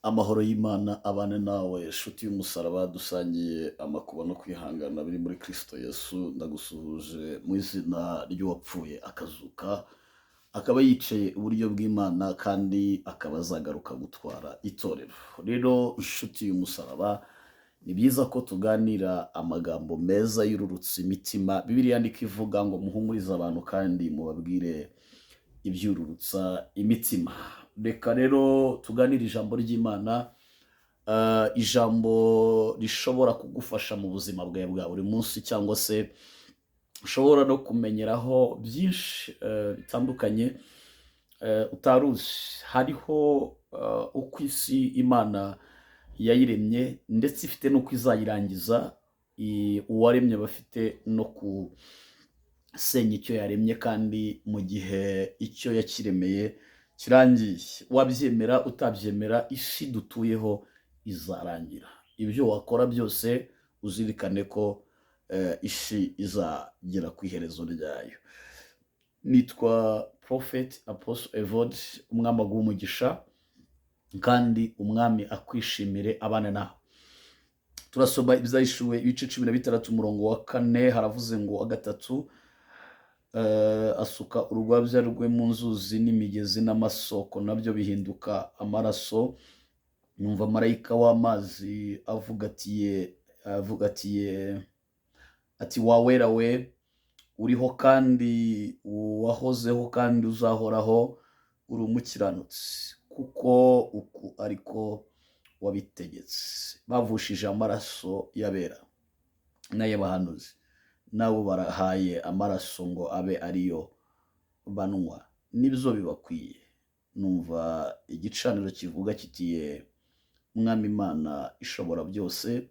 Amahoro y'Imana abane nawe nshuti y'umusaraba dusangiye amakuba no kwihangana biri muri Kristo Yesu. Ndagusuhuje mu izina ry'uwapfuye akazuka, akaba yicaye iburyo bw'Imana kandi akaba azagaruka gutwara itorero. Rero nshuti y'umusaraba, ni byiza ko tuganira amagambo meza yururutsa imitima. Bibiliya yandika ivuga ngo muhumurize abantu kandi mubabwire ibyururutsa imitima. Reka rero tuganire ijambo ry'Imana, ijambo rishobora kugufasha mu buzima bwawe bwa buri munsi, cyangwa se ushobora no kumenyeraho byinshi bitandukanye utaruzi. Hariho uko isi Imana yayiremye ndetse ifite n'uko izayirangiza. Uwaremye aba afite no gusenya icyo yaremye, kandi mu gihe icyo yakiremeye kirangiye. Wabyemera utabyemera, isi dutuyeho izarangira. Ibyo wakora byose uzirikane ko isi izagera ku iherezo ryayo. Nitwa Prophet Apostle Evode, umwami aguha umugisha kandi umwami akwishimire abana nawe. Turasoma Ibyahishuwe ibice 16 umurongo wa 4, haravuze ngo wa gatatu asuka urwabya rwe mu nzuzi n'imigezi n'amasoko, nabyo bihinduka amaraso. Numva marayika w'amazi avuga ati wawera we, uriho kandi wahozeho kandi uzahoraho, uri umukiranutsi, kuko uku ariko wabitegetse. Bavushije amaraso y'abera n'ay'abahanuzi, nabo barahaye amaraso ngo abe ariyo banywa. Nibyo bibakwiye. Numva igicaniro kivuga kitiye mwami Imana ishobora byose,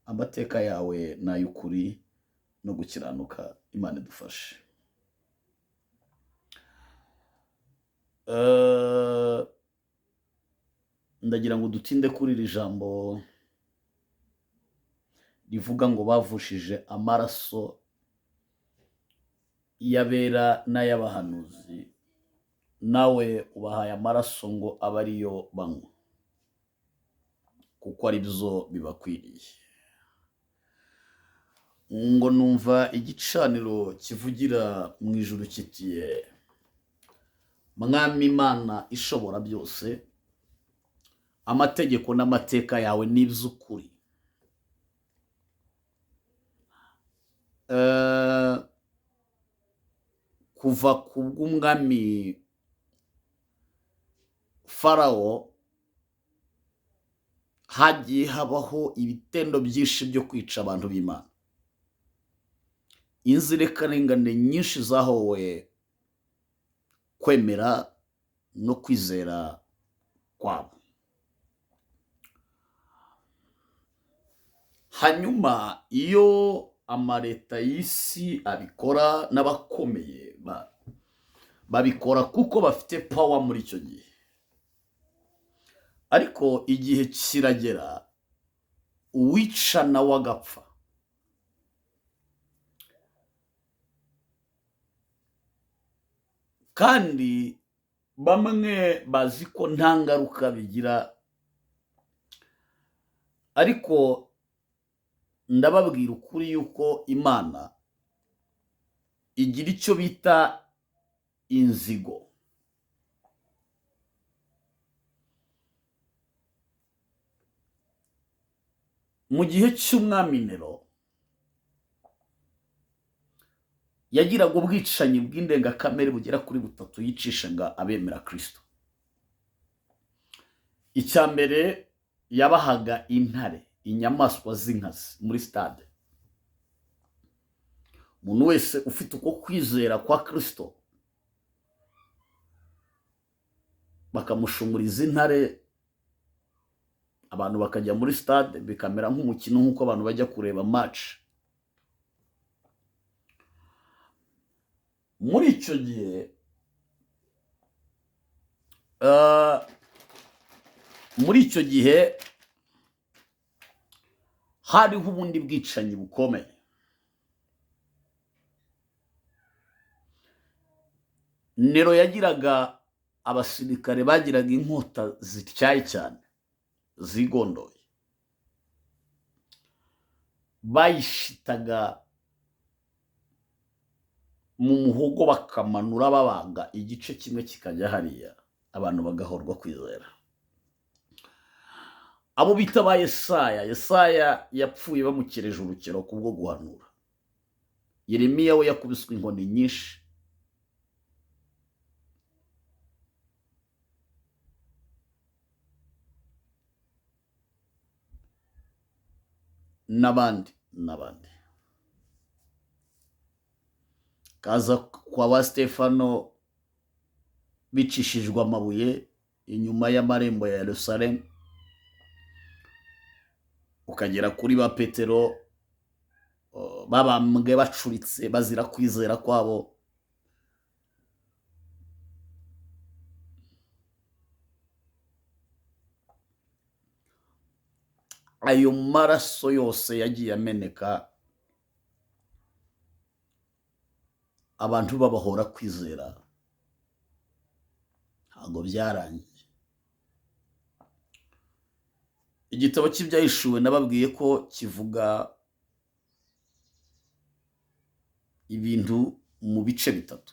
amateka yawe n'ay'ukuri no gukiranuka. Imana idufashe. Ndagira ngo dutinde kuri iri jambo rivuga ngo bavushije amaraso y'abera n'ay'abahanuzi, nawe ubahaye amaraso ngo abe ariyo banywa, kuko ari byo bibakwiriye. Ngo numva igicaniro kivugira mu ijuru kitiye mwami Imana ishobora byose, amategeko n'amateka yawe ni iby'ukuri. Kuva ku bw'umwami Farawo hagiye habaho ibitendo byinshi byo kwica abantu b'Imana. Inzirakarengane nyinshi zahowe kwemera no kwizera kwabo. Hanyuma iyo amaleta y'isi abikora, n'abakomeye babikora kuko bafite power muri icyo gihe. Ariko igihe kiragera uwica nawe agapfa. Kandi bamwe bazi ko nta ngaruka bigira, ariko ndababwira ukuri yuko Imana igira icyo bita inzigo. Mu gihe cy'umwami Nero yagiraga ubwicanyi bw'indengakamere bugera kuri butatu yicishaga abemera Kristo. Icya mbere, yabahaga intare, inyamaswa z'inkazi muri stade. Umuntu wese ufite uko kwizera kwa Kristo bakamushumuriza intare, abantu bakajya muri stade, bikamera nk'umukino, nk'uko abantu bajya kureba match. Muri icyo gihe hariho ubundi bwicanyi bukomeye. Nero yagiraga abasirikare bagiraga inkota zityaye cyane. zigondoye bayishitaga mu muhogo bakamanura babaga igice kimwe kikajya hariya abantu bagahorwa kwizera. Abo bita ba Yesaya yapfuye bamukereje urukero kubwo guhanura. Yeremiya we yakubiswe inkoni nyinshi. N'abandi kaza kwa ba Stefano bicishijwe amabuye inyuma y'amarembo ya Yerusalemu, ukagera kuri ba Petero babambwe bacuritse bazira kwizera kwabo. Ayo maraso yose yagiye ameneka, abantu babahora kwizera, ntabwo byarangiye. Igitabo cy'ibyahishuwe nababwiye ko kivuga ibintu mu bice bitatu.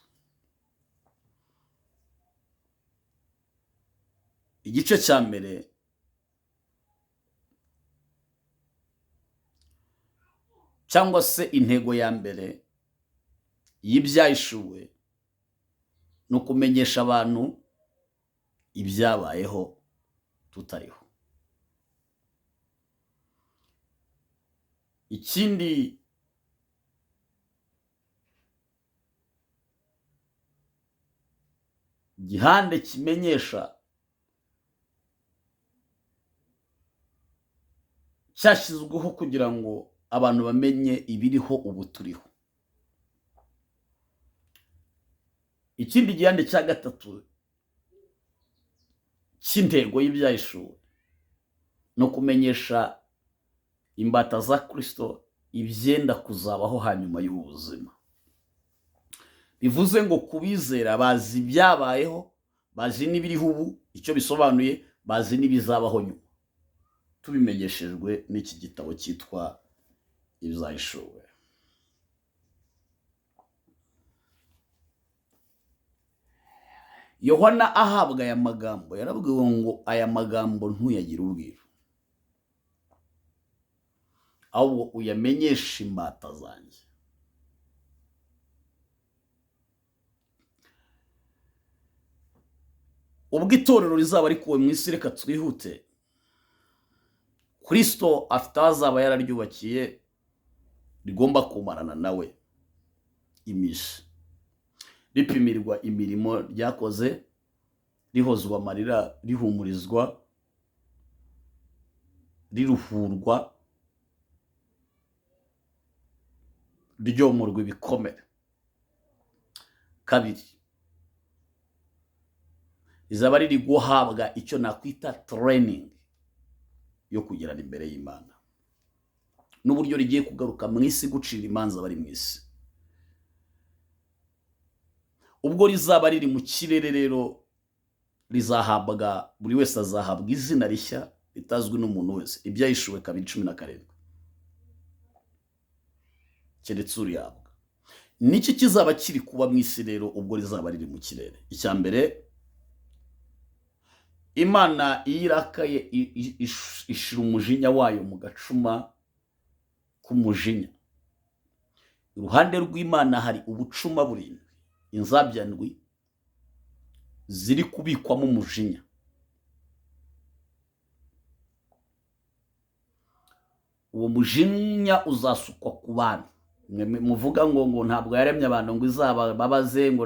Igice cya mbere cyangwa se intego ya mbere y'ibyahishuwe no kumenyesha abantu ibyabayeho tutariho. Ikindi gihande kimenyesha cyashyizweho kugira ngo abantu bamenye ibiriho ubu turiho. Ikindi gihande cya gatatu cy'intego y'ibyahishuwe no kumenyesha imbata za Kristo ibyenda kuzabaho hanyuma y'ubuzima. Bivuze ngo kubizera bazi ibyabayeho, bazi n'ibiriho ubu, icyo bisobanuye bazi n'ibizabaho nyuma, tubimenyeshejwe n'iki gitabo cyitwa ibyahishuwe. Yohana ahabwa aya magambo yarabwiwe ngo aya magambo ntuyagire ubwiru, ahubwo uyamenyeshe imbata zanjye. Ubwo itorero rizaba rikuwe mu isi, reka twihute. Kristo afite azaba yararyubakiye rigomba kumarana nawe imishi, ripimirwa imirimo ryakoze, rihozwa amarira, rihumurizwa, riruhurwa, ryomorwa ibikomere. Kabiri, rizaba riri guhabwa icyo nakwita training yo kugerana imbere y'Imana, n'uburyo rigiye kugaruka mu isi gucira imanza bari mu isi. Ubwo rizaba riri mu kirere rero, rizahabwa, buri wese azahabwa izina rishya ritazwi n'umuntu wese. Ibyahishuwe 2:17. Keretse urihabwa. Niki kizaba kiri kuba mu isi rero ubwo rizaba riri mu kirere? Icya mbere, Imana irakaye ishira umujinya wayo mu gacuma k'umujinya. Iruhande rw'Imana hari ubucuma burindwi, inzabya ndwi ziri kubikwamo umujinya. Uwo mujinya uzasukwa ku bantu. Muvuga ngo ntabwo yaremye abantu ngo izaba babaze ngo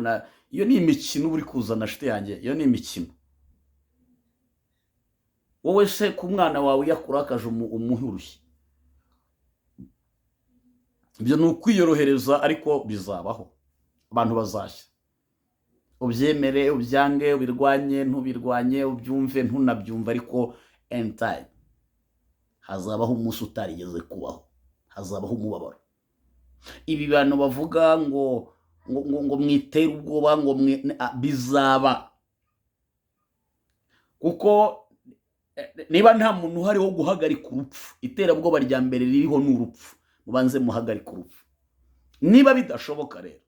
iyo ni imikino uri kuzana shite yanjye, iyo ni imikino. Wowe se ku mwana wawe yakurakaje umuhurushye, ibyo ni ukwiyorohereza, ariko bizabaho. Abantu bazashya, ubyemere ubyange, ubirwanye ntubirwanye, ubyumve ntunabyumve, ariko end time hazabaho umunsi utarigeze kubaho, hazabaho umubabaro. Ibi bantu bavuga ngo mwitere ubwoba ngo bizaba, kuko niba nta muntu uhari wo guhagarika urupfu, iterabwoba rya mbere ririho ni urupfu, mubanze muhagarika urupfu. Niba bidashoboka rero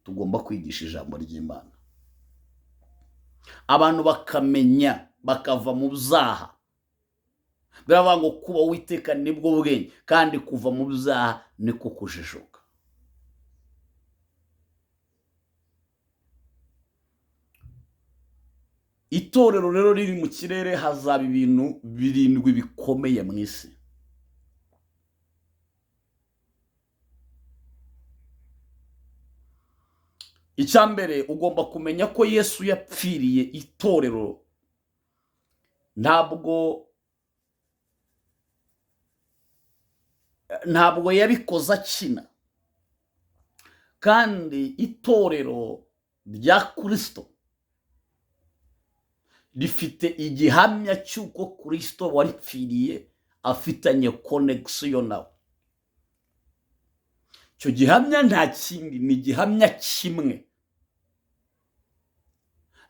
tugomba kwigisha ijambo ry'Imana, abantu bakamenya, bakava mu byaha. Biravuga ngo kuba Uwiteka nibwo bwenge, kandi kuva mu byaha niko kujijuka. Itorero rero riri mu kirere, hazaba ibintu 7 bikomeye mu isi. Icyambere, ugomba kumenya ko Yesu yapfiriye itorero, ntabwo yabikoze akina, kandi itorero rya Kristo rifite igihamya cy'uko Kristo waripfiriye afitanye connection nawe. Icyo gihamya nta kindi, ni gihamya kimwe,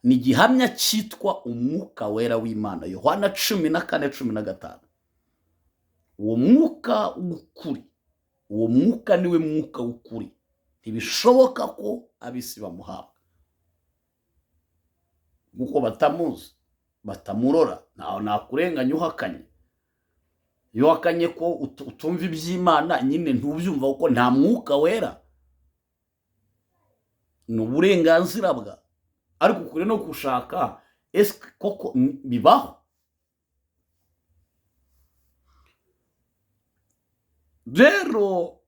ni gihamya cyitwa umwuka wera w'Imana. Yohana 14:15. Uwo mwuka w'ukuri, uwo mwuka niwe mwuka w'ukuri. Ntibishoboka ko abisi bamuhabwa, kuko batamuzi, batamurora. Ntaho nakurenganya uhakanye. Iyo wakanye ko utumva iby'Imana, nyine ntubyumva, kuko nta mwuka wera. Ni uburenganzira bwa, ariko ukuri no gushaka ese koko bibaho. Rero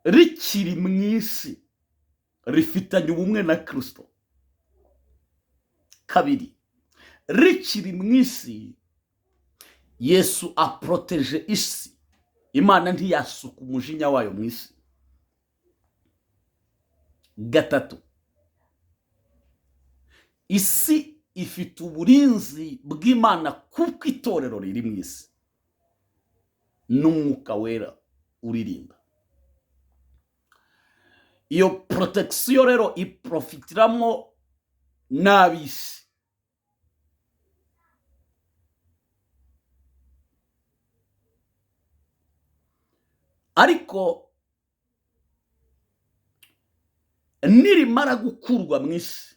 rikiri mu isi rifitanye ubumwe na Kristo. Kabiri, rikiri mu isi Yesu aproteje isi. Imana ntiyasuka umujinya wayo mu isi. Gatatu, isi ifite uburinzi bw'Imana kuko itorero riri mu isi, n'umwuka wera uririnda. Iyo protection rero iprofitiramo n'abisi. Ariko nirimara gukurwa mu isi,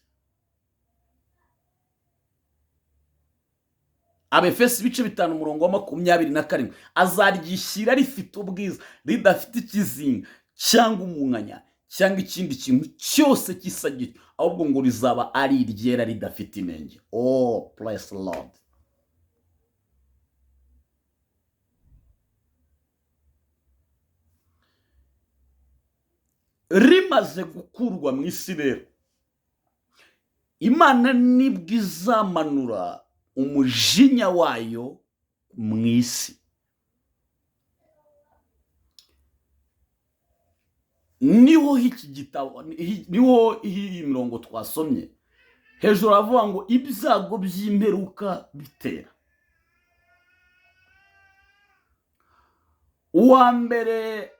Abefesi 5:27, azaryishyira rifite ubwiza, ridafite ikizinga cyangwa umwanya cyangwa ikindi kintu cyose gisa gityo, ahubwo ngo rizaba ari iryera ridafite inenge. Oh, praise the Lord. Rimaze gukurwa mu isi rero, Imana nibwo izamanura umujinya wayo mu isi. Niho iki gitabo, niho iyi mirongo twasomye hejuru avuga ngo ibyago by'imperuka bitera. Uwa mbere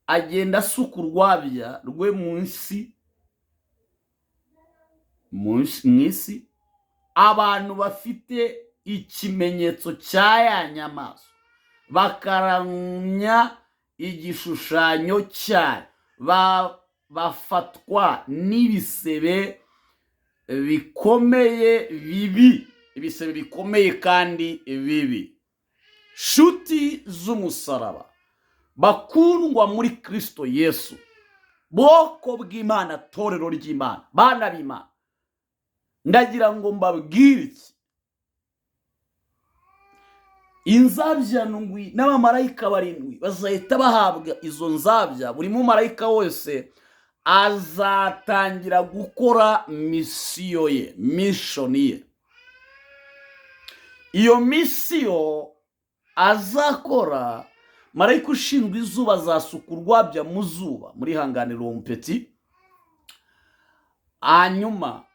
agenda asuka urwabya rwe mu isi, abantu bafite ikimenyetso cya ya nyamaswa, bakaramya igishushanyo cyayo, bafatwa n'ibisebe bikomeye bibi, ibisebe bikomeye kandi bibi. Shuti z'umusaraba, bakundwa muri Kristo Yesu, bwoko bw'Imana, torero ry'Imana, bana b'Imana, ndagira ngo mbabwire iki: inzabya ndwi n'abamarayika 7 bazahita bahabwa izo nzabya. Buri mumarayika wese azatangira gukora misiyo ye, mission ye. Iyo misiyo azakora, marayika ushinzwe izuba azasuka urwabya mu zuba, muri hanganira uwo mupeti. Hanyuma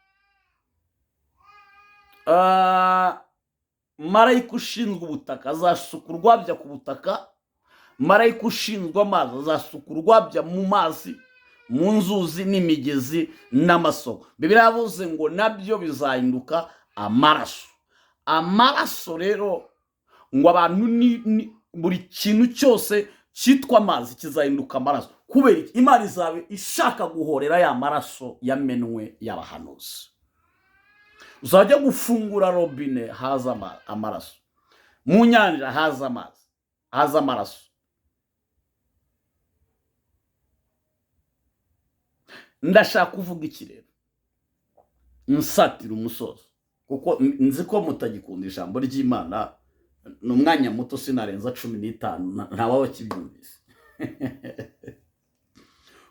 marayika ushinzwe ubutaka azasuka urwabya ku butaka, marayika ushinzwe amazi azasuka urwabya mu mazi, mu nzuzi n'imigezi n'amasoko. Bibiliya yavuze ngo nabyo bizahinduka amaraso. Amaraso rero ngo abantu buri kintu cyose cyitwa amazi kizahinduka amaraso. Kubera iki? Imana izaba ishaka guhorera ya maraso yamenwe y'abahanuzi. Uzajya gufungura robine, haza amaraso. Mu nyanja haza amazi, haza amaraso. Ndashaka kuvuga iki rero, nsatira umusozo, kuko nzi ko mutagikunda ijambo ry'Imana. Ni umwanya muto, sinarenza 15, ntawaba kibyumvise.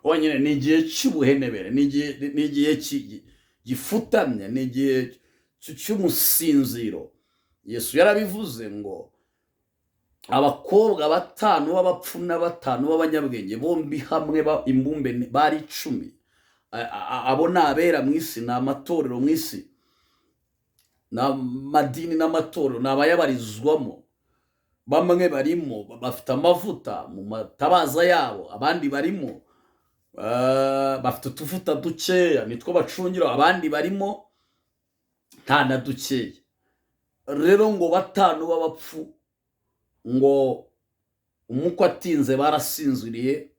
Wonyine ni igihe cy'ubuhenebere, ni igihe gifutamye, ni igihe cy'umusinziro. Yesu yarabivuze ngo abakobwa 5 b'abapfu na 5 b'abanyabwenge bombi hamwe imbumbe bari 10. Abo ni abera mu isi, ni amatorero mu isi, n'amadini n'amatorero, ni abayabarizwamo. Bamwe barimo bafite amavuta mu matabaza yabo, abandi barimo bafite utuvuta dukeya nitwo bacungira, abandi barimo nta na dukeya. Rero ngo 5 b'abapfu ngo umukwe atinze barasinziriye,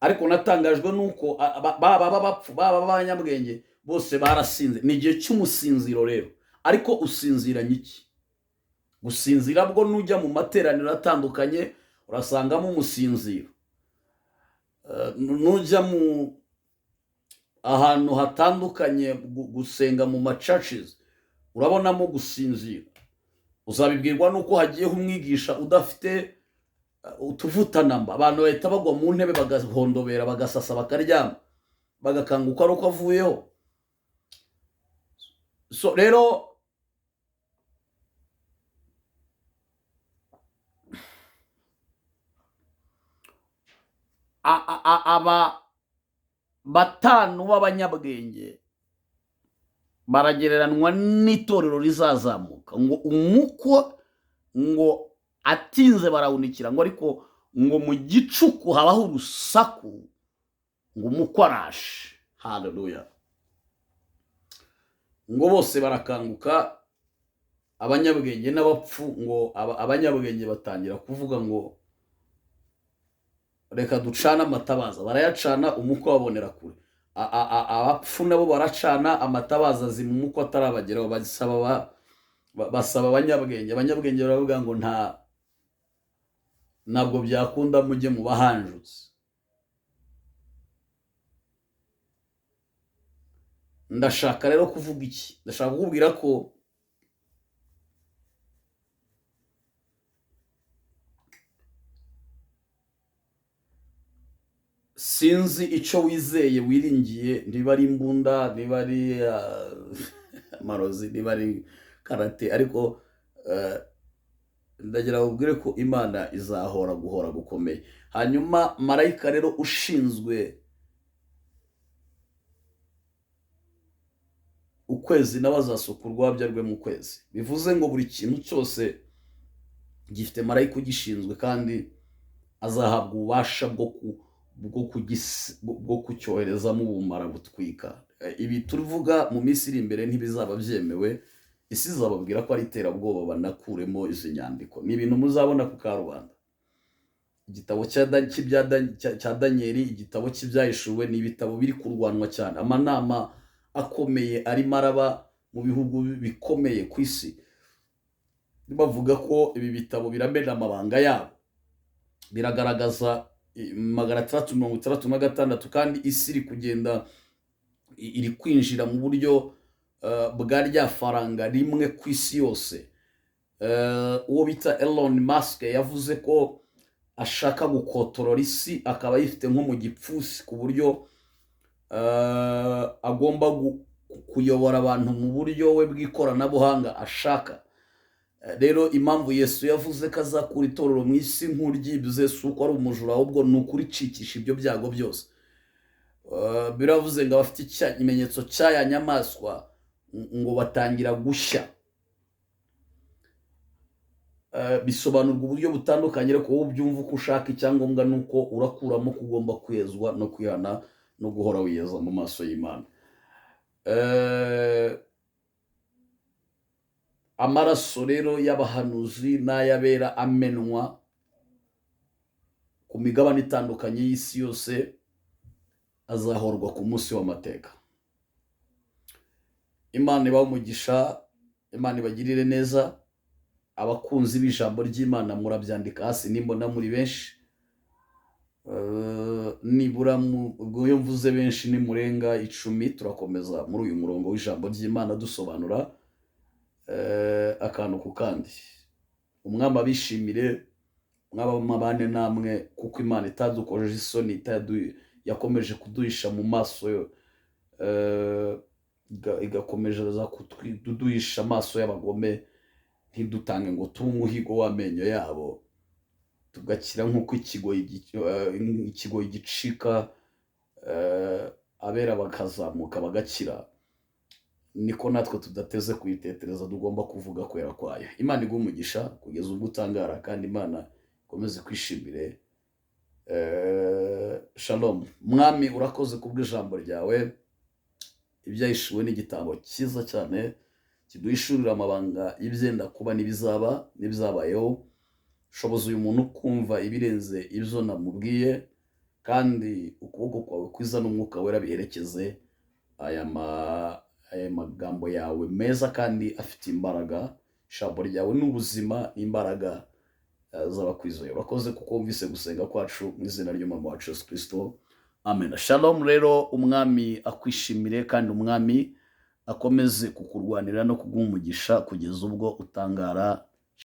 ariko natangajwe nuko baba b'abapfu baba b'abanyabwenge bose barasinze. Ni igihe cy'umusinziro rero. Ariko usinziranye iki? Gusinzira bwo nujya mu materaniro atandukanye urasangamo umusinziro. Nujya mu ahantu hatandukanye gusenga mu churches urabonamo gusinzira. Uzabibwirwa nuko hagiyeho umwigisha udafite utuvuta namba, abantu bahita bagwa mu ntebe bagahondobera, bagasasa, bakaryama, bagakanguka ari uko avuyeho. So rero aba 5 b'abanyabwenge baragereranwa n'itorero rizazamuka. Ngo umukwe ngo atinze barawunikira, ngo ariko ngo mu gicuku habaho urusaku, ngo umukwe arashe. Haleluya. Ngo bose barakanguka, abanyabwenge n'abapfu. Ngo abanyabwenge batangira kuvuga ngo reka ducana amatabaza. Barayacana, umukwe babonera kure. Abapfu nabo baracana amatabaza, umukwe atarabageraho. Basaba abanyabwenge. Abanyabwenge baravuga ngo ntabwo byakunda, mujye mu bahanjutse. Ndashaka rero kuvuga iki? Ndashaka kukubwira ko sinzi icyo wizeye wiringiye, niba ari imbunda, niba ari amarozi, niba ari karate, ariko ndagira ubwire ko Imana izahora guhora gukomeye. Hanyuma marayika rero ushinzwe ukwezi nawe azasuka urwabya rwe mu kwezi. Bivuze ngo buri kintu cyose gifite marayika ugishinzwe, kandi azahabwa ububasha bwo kucyoherezamo ubumara butwika. Ibi tuvuga mu minsi iri imbere ntibizaba byemewe. Isi izababwira ko ari iterabwoba, banakuremo izi nyandiko. Ni ibintu muzabona ku karubanda. Igitabo cya Danieli, igitabo cy'ibyahishuwe, ni ibitabo biri kurwanwa cyane. Amanama akomeye arimo araba mu bihugu bikomeye ku isi, bavuga ko ibi bitabo biramena amabanga yabo. Biragaragaza 666, kandi isi iri kugenda iri kwinjira mu buryo bwa rya faranga rimwe ku isi yose. Uwo bita Elon Musk yavuze ko ashaka gukotorora isi, akaba yifite nko mu gipfusi, ku buryo agomba kuyobora abantu mu buryo we bw'ikoranabuhanga ashaka. Rero impamvu Yesu yavuze ko azakura itorero mu isi nk'uryibye, si uko ari umujura, ahubwo ni ukuricikisha ibyo byago byose. Biravuze ngo abafite ikimenyetso cy'aya nyamaswa ngo batangira gushya. Bisobanurwa uburyo butandukanye, ariko wowe ubyumva uko ushaka. Icyangombwa ni uko urakuramo ko ugomba kwezwa no kwihana. no guhora wiyeza mu maso y'Imana. Eh, amaraso rero y'abahanuzi n'ay'abera amenwa ku migabane itandukanye y'isi yose azahorwa ku munsi w'amateka. Imana ibahe umugisha, Imana ibagirire neza. Abakunzi b'ijambo ry'Imana murabyandika hasi nimbona muri benshi. Nibura ubwo iyo mvuze benshi ni murenga 10, turakomeza muri uyu murongo w'ijambo ry'Imana dusobanura akantu ku kandi. Umwami abishimire, mwabamabane namwe, kuko Imana itadukojeje isoni, yakomeje kuduhisha mu maso, igakomeza kuduhisha amaso y'abagome, ntidutange ngo tube umuhigo w'amenyo yabo, tugakira nk'uko ikigoyi gicika, abera bakazamuka bagakira, niko natwe tudateze kuyitetereza, tugomba kuvuga kwera kwayo. Imana iguhe umugisha kugeza ubwo utangara, kandi Imana ikomeze kwishimire. Shalom. Mwami urakoze kubw'ijambo ryawe, ibyahishuwe n'igitabo cyiza cyane kiduhishurira amabanga y'ibyenda kuba n'ibizaba n'ibyabayeho. Shoboza uyu muntu kumva ibirenze ibyo namubwiye, kandi ukuboko kwawe kwiza n'umwuka wera biherekeze aya magambo yawe meza kandi afite imbaraga. Ijambo ryawe n'ubuzima n'imbaraga z'abakwizeye. Urakoze kuko wumvise gusenga kwacu mu izina ry'umwami wacu Yesu Kristo. Amen. Shalom. Rero umwami akwishimire, kandi umwami akomeze kukurwanira no kuguha umugisha kugeza ubwo utangara.